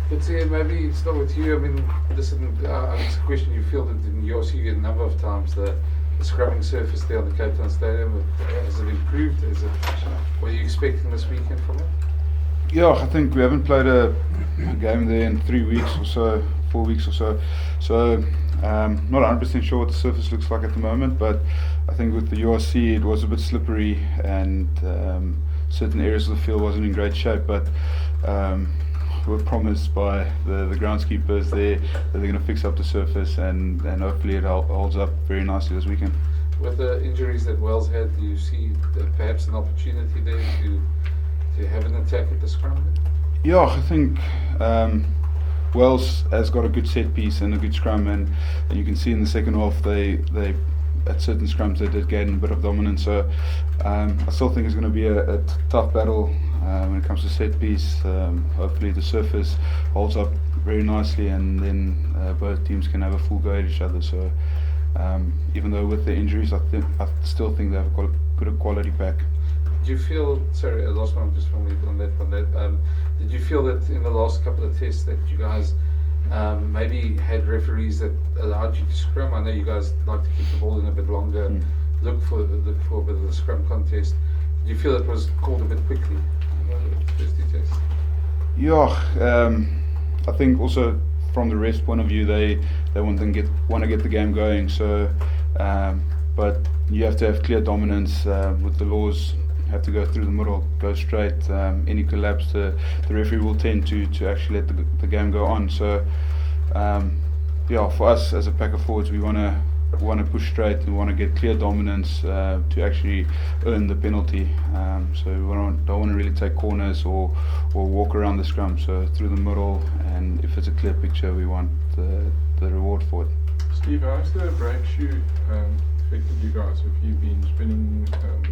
But see, maybe start with you. I mean, listen, it's a question you fielded in your CV a number of times. The scrubbing surface there on the Cape Town Stadium, has it improved? What are you expecting this weekend from it? Yeah, I think we haven't played a game there in 3 weeks or so, 4 weeks or so. So, not 100% sure what the surface looks like at the moment, but I think with the URC it was a bit slippery and certain areas of the field wasn't in great shape. But we were promised by the groundskeepers there that they're going to fix up the surface and hopefully it holds up very nicely this weekend. With the injuries that Wales had, do you see perhaps an opportunity there to have an attack at the scrum? Yeah, I think Wales has got a good set piece and a good scrum, and you can see in the second half they at certain scrums they did gain a bit of dominance. So I still think it's going to be a tough battle when it comes to set piece. Hopefully the surface holds up very nicely, and then both teams can have a full go at each other. So even though with the injuries, I still think they have got a good quality pack. Did you feel, sorry, I lost one just from me on that. Did you feel that in the last couple of tests that you guys maybe had referees that allowed you to scrum? I know you guys like to keep the ball in a bit longer, look for a bit of the scrum contest. Did you feel it was called a bit quickly in the first 2 tests? Yeah, I think also from the refs' point of view, they want to get the game going. So, but you have to have clear dominance with the laws. Have to go through the middle, go straight. Any collapse, the referee will tend to actually let the game go on. So, yeah, for us as a pack of forwards, we want to push straight and want to get clear dominance to actually earn the penalty. So we don't want to really take corners or walk around the scrum. So through the middle, and if it's a clear picture, we want the reward for it. Steve, how's the break shoot affected you guys? Have you been spending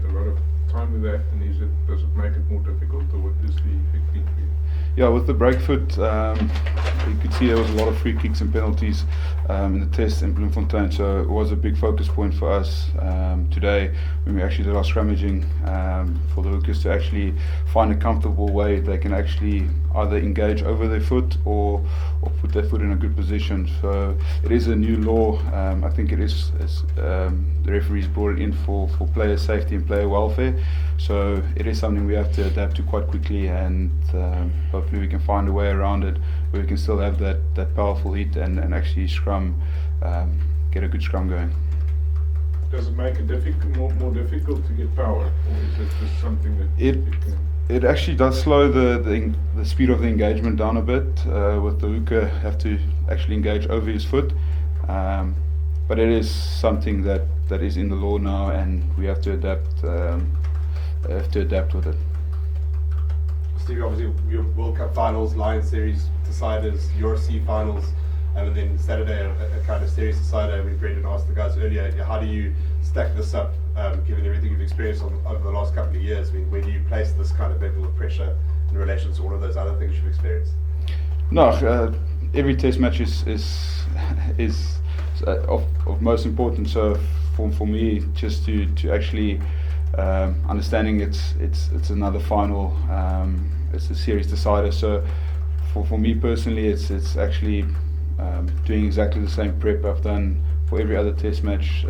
a lot of time with that, and does it make it more difficult, or what is the effect been for you? Yeah, with the break foot, you could see there was a lot of free kicks and penalties in the test in Bloemfontein, so it was a big focus point for us today when we actually did our scrummaging for the hookers to actually find a comfortable way they can actually either engage over their foot or put their foot in a good position. So it is a new law. I think it is the referees brought it in for player safety and player welfare. So it is something we have to adapt to quite quickly, and hopefully we can find a way around it where we can still have that powerful hit and actually scrum, get a good scrum going. Does it make it more difficult to get power, or is it just something that it actually does slow the speed of the engagement down a bit, with the hooker have to actually engage over his foot, but it is something that is in the law now, and we have to adapt with it. Steve, obviously your World Cup finals, Lions series deciders, URC finals, and then Saturday a kind of series decider. I mean, Brendan asked the guys earlier, how do you stack this up, given everything you've experienced over the last couple of years? I mean, where do you place this kind of level of pressure in relation to all of those other things you've experienced? No, every test match is of most importance. So for me, just to actually understanding it's another final, it's a series decider. So for me personally, it's actually doing exactly the same prep I've done for every other test match,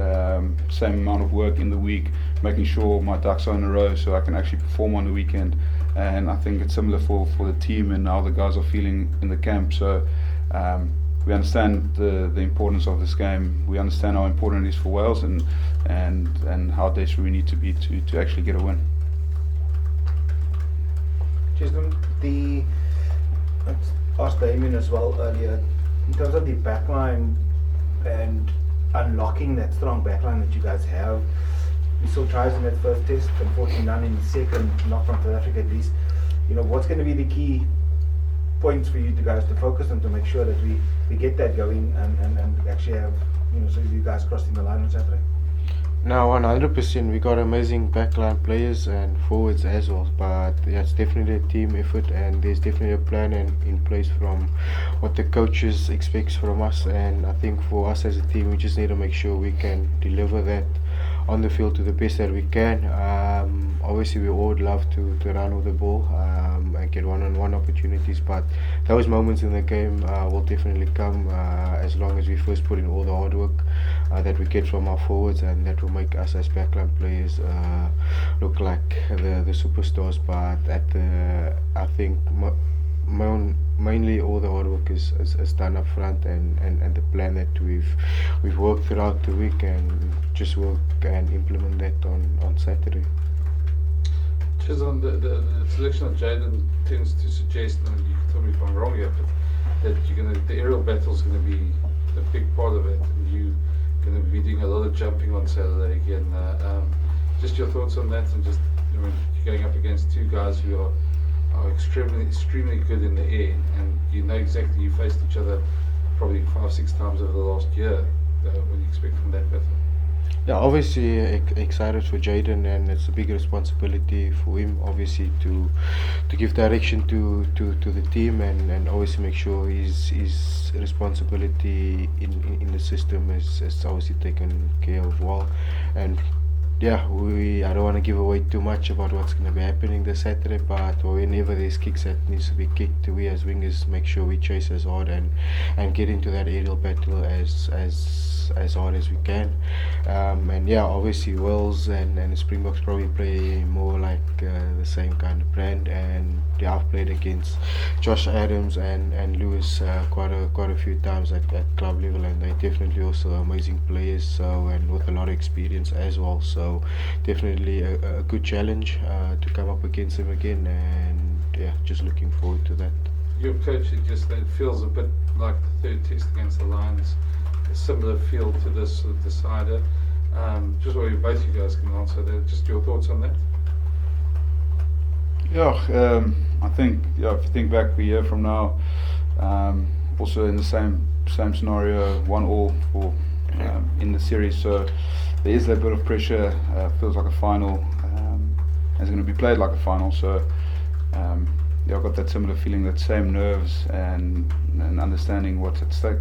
same amount of work in the week, making sure my ducks are in a row so I can actually perform on the weekend. And I think it's similar for the team and how the guys are feeling in the camp. So we understand the importance of this game. We understand how important it is for Wales, and how desperate we need to be to actually get a win. Cheslin, I asked Damien as well earlier, in terms of the backline and unlocking that strong backline that you guys have. We saw tries in that first test, unfortunately none in the second, not from South Africa at least. You know, what's going to be the key points for you guys to focus on to make sure that we get that going and actually have, so you guys crossing the line on Saturday? No, 100%. We got amazing backline players and forwards as well, but yeah, it's definitely a team effort, and there's definitely a plan in place from what the coaches expect from us. And I think for us as a team, we just need to make sure we can deliver that on the field to the best that we can. Obviously, we all would love to run with the ball and get one-on-one opportunities, but those moments in the game will definitely come as long as we first put in all the hard work that we get from our forwards, and that will make us as backline players look like the superstars. But I think mainly all the hard work is done up front, and the plan that we've worked throughout the week, and just work and implement that on Saturday. Cheslin, the selection of Jaden tends to suggest, and you can tell me if I'm wrong here, but that the aerial battle is going to be a big part of it, and you're going to be doing a lot of jumping on Saturday again. Just your thoughts on that, and just you're going up against two guys who are extremely good in the air, and you know exactly you faced each other probably 5-6 times over the last year. What do you expect from that battle? Yeah, obviously excited for Jaden, and it's a big responsibility for him, obviously, to give direction to the team, and obviously make sure his responsibility in the system is obviously taken care of well. And yeah, I don't want to give away too much about what's going to be happening this Saturday, but whenever there's kicks that needs to be kicked, we as wingers make sure we chase as hard and get into that aerial battle as hard as we can. And yeah, obviously Wales and the Springboks probably play more like the same kind of brand, and yeah, I've played against Josh Adams and Lewis quite a few times at club level, and they're definitely also amazing players, so, and with a lot of experience as well, so definitely a good challenge to come up against them again, and yeah, just looking forward to that. Your coach, it feels a bit like the third test against the Lions, a similar feel to this sort of decider. Just what both you guys can answer that, just your thoughts on that. Yeah, I think if you think back a year from now, also in the same scenario, 1-1 for in the series, so there is that bit of pressure. Feels like a final, and it's going to be played like a final. So yeah, I've got that similar feeling, that same nerves and understanding what's at stake.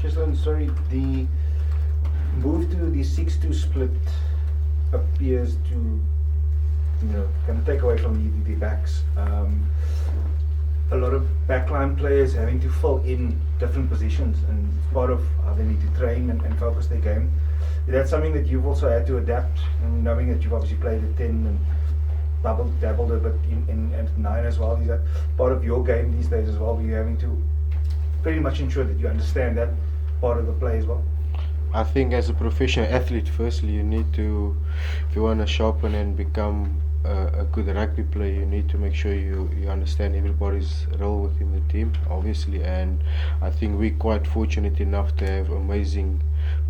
Cheslin, sorry, the move to the 6-2 split appears to, kind of take away from the backs. A lot of backline players having to fill in different positions, and it's part of how they need to train and focus their game. Is that something that you've also had to adapt, and knowing that you've obviously played at 10 and dabbled a bit at 9 as well? Is that part of your game these days as well, where you're having to pretty much ensure that you understand that part of the play as well? I think as a professional athlete, firstly, you need to, if you want to sharpen and become a good rugby player, you need to make sure you understand everybody's role within the team, obviously. And I think we're quite fortunate enough to have amazing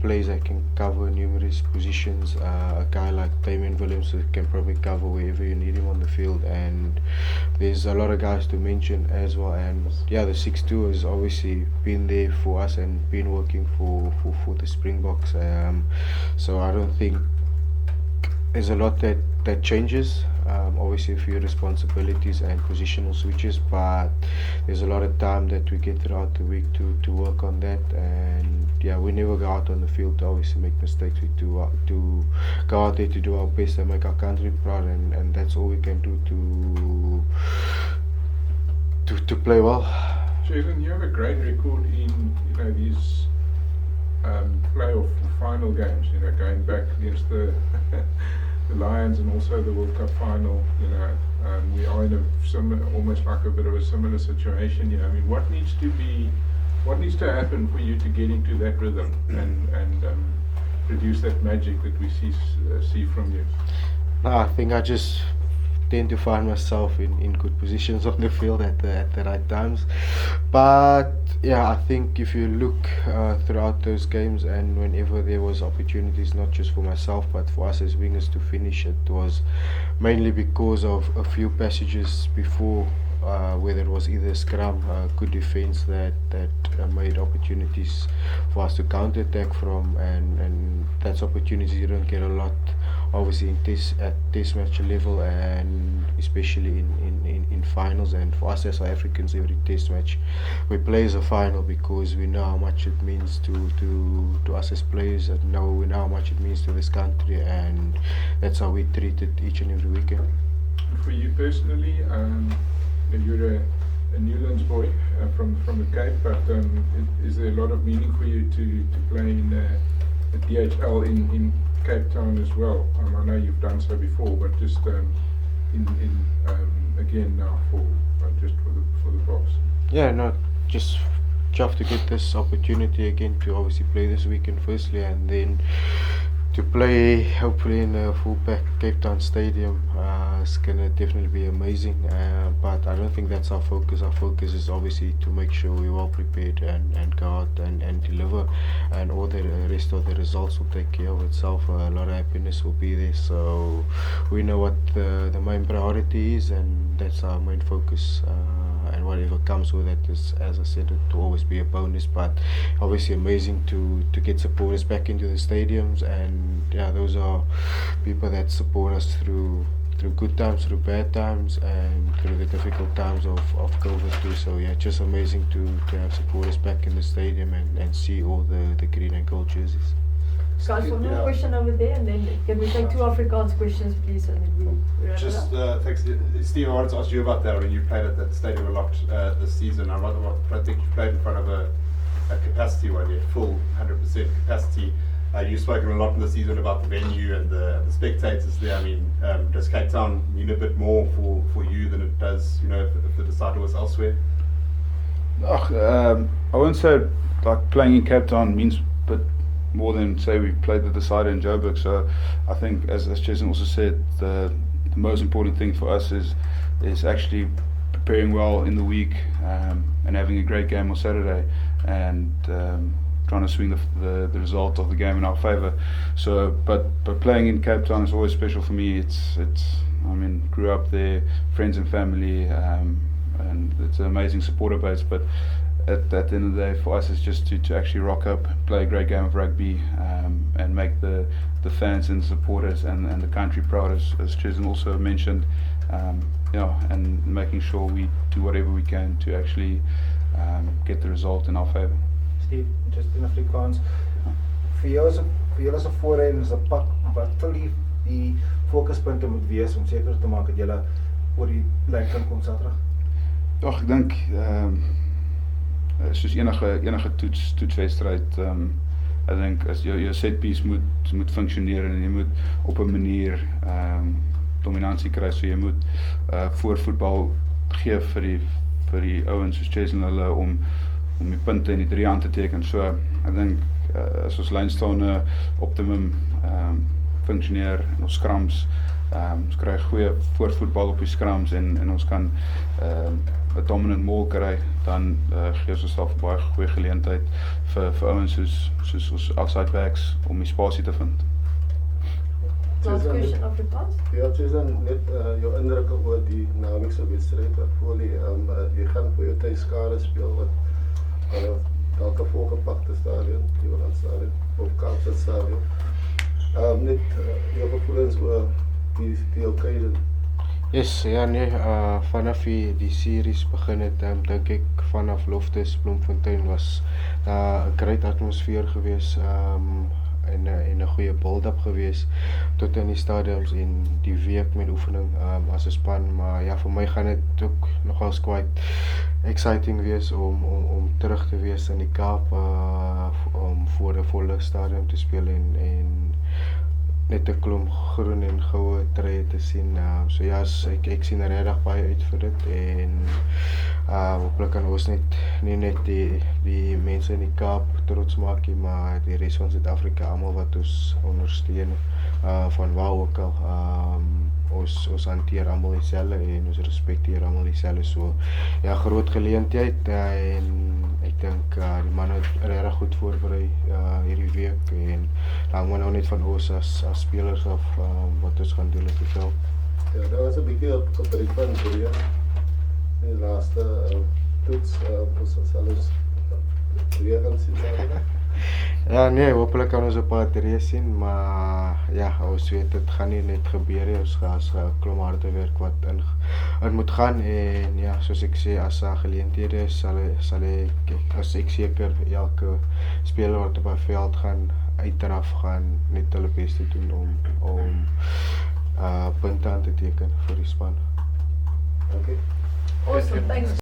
players that can cover numerous positions. A guy like Damien Williams who can probably cover wherever you need him on the field, and there's a lot of guys to mention as well. And yeah, the 6-2 has obviously been there for us and been working for the Springboks. So I don't think there's a lot that changes. Obviously a few responsibilities and positional switches, but there's a lot of time that we get throughout the week to work on that. And yeah, we never go out on the field to obviously make mistakes. We do go out there to do our best and make our country proud, and that's all we can do to play well. Cheslin, you have a great record in these playoff final games, going back against the the Lions and also the World Cup final. We are in almost like a bit of a similar situation. I mean, what needs to happen for you to get into that rhythm and produce that magic that we see from you? No, I think I just tend to find myself in good positions on the field at the right times. But yeah, I think if you look throughout those games, and whenever there was opportunities, not just for myself but for us as wingers to finish, it was mainly because of a few passages before whether it was either scrum, good defense that made opportunities for us to counter-attack from, and that's opportunities you don't get a lot, obviously at test match level, and especially in finals. And for us as South Africans, every test match we play as a final, because we know how much it means to us as players, and we know how much it means to this country, and that's how we treat it each and every weekend. For you personally, you're a Newlands boy from the Cape, but is there a lot of meaning for you to play in the DHL in Cape Town as well? I know you've done so before, but just again now for the Boks. Yeah, no, just chuffed to get this opportunity again to obviously play this weekend firstly, and then to play hopefully in a full pack Cape Town stadium. It's gonna definitely be amazing, but I don't think that's our focus. Our focus is obviously to make sure we're well prepared and go out and deliver, and all the rest of the results will take care of itself. A lot of happiness will be there, so we know what the main priority is, and that's our main focus, and whatever comes with it is, as I said, it will always be a bonus. But obviously amazing to get supporters back into the stadiums, and yeah, those are people that support us through good times, through bad times, and through the difficult times of COVID too. So yeah, just amazing to have supporters back in the stadium and see all the green and gold jerseys. Guys, one more question over there, and then can we take 2 Afrikaans questions, please, and then we wrap Just it up. thanks, Steve. I wanted to ask you about that. When you played at that stadium a lot this season, I think you played in front of a capacity one, full 100% capacity. You've spoken a lot in the season about the venue and the spectators there. I mean, does Cape Town mean a bit more for you than it does, if the decider was elsewhere? I wouldn't say like playing in Cape Town means a bit more than say we played the decider in Joburg. So I think, as Cheslin also said, the most important thing for us is actually preparing well in the week, and having a great game on Saturday, and trying to swing the result of the game in our favour. So, but playing in Cape Town is always special for me. It's I mean, grew up there, friends and family, and it's an amazing supporter base. But at the end of the day, for us, it's just to actually rock up, play a great game of rugby, and make the fans and the supporters and the country proud, as Cheslin also mentioned. And making sure we do whatever we can to actually get the result in our favour. Steve, just in Afrikaans, vir julle as 'n voorheen is 'n pak, wat sal die fokuspunte moet wees om seker te maak dat julle oor die lyn kan kom Saterdag? Ek dink soos enige toetswedstryd, ek dink as jou set piece moet funksioneer, en jy moet op 'n manier dominansie kry, so jy moet voor voetbal gee vir die ouens soos Cheslin hulle om die punte in die 3 aan te teken. So ek dink as ons lynstane optimum funksioneer en ons scrums, ons kry goeie voorvoetbal op die scrums, en ons kan 'n dominant maul kry, dan gee ons onsself baie goeie geleentheid vir ouens soos ons outside backs om die spasie te vind. Last question, Afrikaans. Ja, Cheslin, net jou indrukke oor die naweekse wedstryd wat voor lê. Jy gaan vir jou tuiskade speel wat dalk 'n volgepakte stadion, die Holland stadion of Kaapstad stadion. Net jou gevoelens oor die occasion. Yes, ja nee, vanaf die series begin het, dink ek vanaf Loftus, Bloemfontein was daar 'n great atmosfeer gewees, en 'n goeie build-up gewees tot in die stadiums en die week met oefening as 'n span. Maar ja, vir my gaan dit ook nogals quite exciting wees om terug te wees in die Kaap, om voor 'n volle stadium te speel en net 'n klomp groen en goue treë te sien. So ja, ek sien regtig baie uit vir dit, en hopelik kan ons nie net die mense in die Kaap trots maak nie, maar die res van Suid-Afrika, almal wat ons ondersteun, van waar ook al. Ons hanteer almal dieselfde en ons respekteer almal dieselfde. So ja, groot geleentheid, en ek dink die manne het regtig goed voorberei hierdie week, en hang maar nou net van ons as spelers af wat ons gaan doen op die veld. Ja, daar was 'n bietjie op die punt hier. die laaste toets ons sal ons weer gaan sien Saterdag. Ja, nee, hopelijk kan ons een paar trees zien, maar ja, ons weet het gaan nie net gebeur nie, ons gaan klomp harde werk wat in moet gaan en ja, soos ek sê, as daar geleenthede is, as ek seker elke speler wat op 'n veld gaan, uit en af gaan, net hulle bes te doen om punte aan te teken vir die span. Dankie. Awesome, thanks.